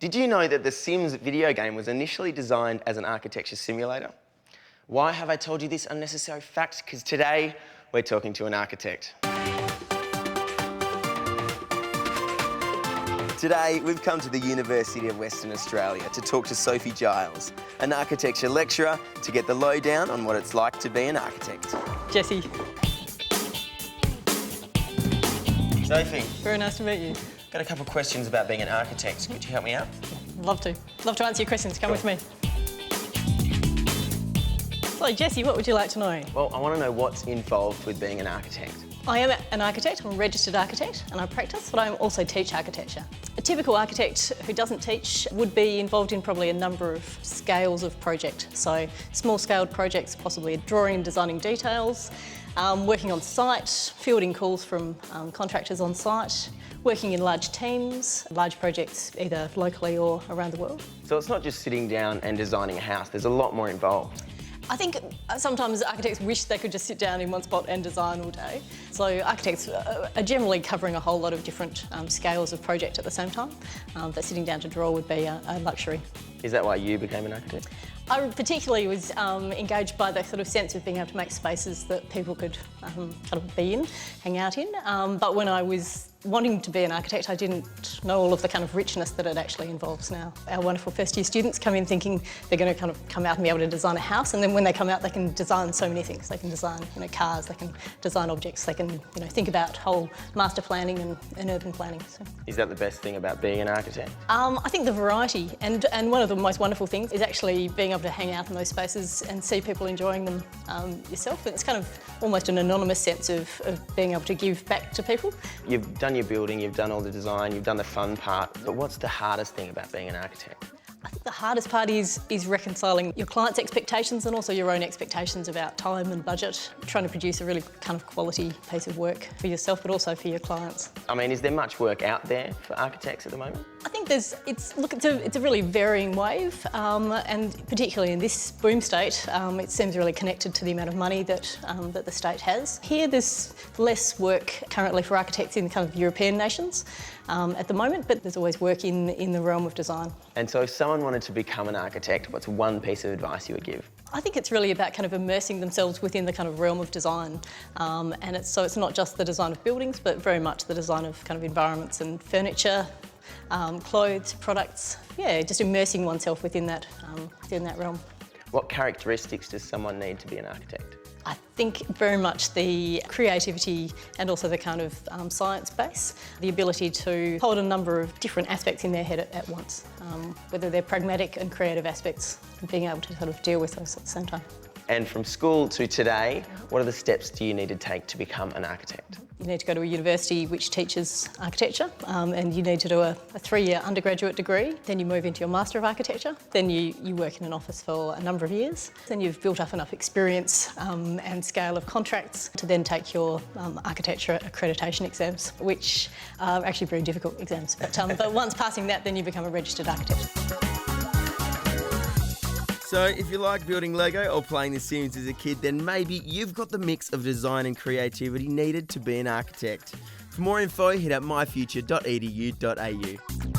Did you know that the Sims video game was initially designed as an architecture simulator? Why have I told you this unnecessary fact? Because today we're talking to an architect. Today we've come to the University of Western Australia to talk to Sophie Giles, an architecture lecturer, to get the lowdown on what it's like to be an architect. Jessie. Sophie. Very nice to meet you. Got a couple of questions about being an architect. Could you help me out? Love to. Love to answer your questions. Come with me. So, Jessie, what would you like to know? Well, I want to know what's involved with being an architect. I am an architect, I'm a registered architect and I practice, but I also teach architecture. A typical architect who doesn't teach would be involved in probably a number of scales of project. So small scaled projects, possibly drawing and designing details, working on site, fielding calls from contractors on site, working in large teams, large projects either locally or around the world. So it's not just sitting down and designing a house, there's a lot more involved. I think sometimes architects wish they could just sit down in one spot and design all day. So architects are generally covering a whole lot of different scales of project at the same time. That sitting down to draw would be a luxury. Is that why you became an architect? I particularly was engaged by the sort of sense of being able to make spaces that people could kind of be in, hang out in. But when I was wanting to be an architect, I didn't know all of the kind of richness that it actually involves now. Our wonderful first year students come in thinking they're going to kind of come out and be able to design a house, and then when they come out they can design so many things. They can design cars, they can design objects, they can think about whole master planning and urban planning. So. Is that the best thing about being an architect? I think the variety, and one of the most wonderful things is actually being able to hang out in those spaces and see people enjoying them yourself. It's kind of almost an anonymous sense of being able to give back to people. You've done your building, you've done all the design, you've done the fun part, but what's the hardest thing about being an architect? I think the hardest part is reconciling your client's expectations and also your own expectations about time and budget, trying to produce a really kind of quality piece of work for yourself but also for your clients. I mean, is there much work out there for architects at the moment? I think it's a really varying wave, and particularly in this boom state, it seems really connected to the amount of money that the state has. Here there's less work currently for architects in kind of European nations at the moment, but there's always work in the realm of design. And so if someone wanted to become an architect, what's one piece of advice you would give? I think it's really about kind of immersing themselves within the kind of realm of design, and it's not just the design of buildings, but very much the design of kind of environments and furniture, clothes, products. Yeah, just immersing oneself within that realm. What characteristics does someone need to be an architect? I think very much the creativity and also the kind of science base, the ability to hold a number of different aspects in their head at once, whether they're pragmatic and creative aspects, and being able to sort of deal with those at the same time. And from school to today, what are the steps do you need to take to become an architect? You need to go to a university which teaches architecture, and you need to do a 3-year undergraduate degree. Then you move into your Master of Architecture. Then you work in an office for a number of years. Then you've built up enough experience and scale of contracts to then take your architecture accreditation exams, which are actually very difficult exams. But once passing that, then you become a registered architect. So if you like building Lego or playing The Sims as a kid, then maybe you've got the mix of design and creativity needed to be an architect. For more info, hit up myfuture.edu.au.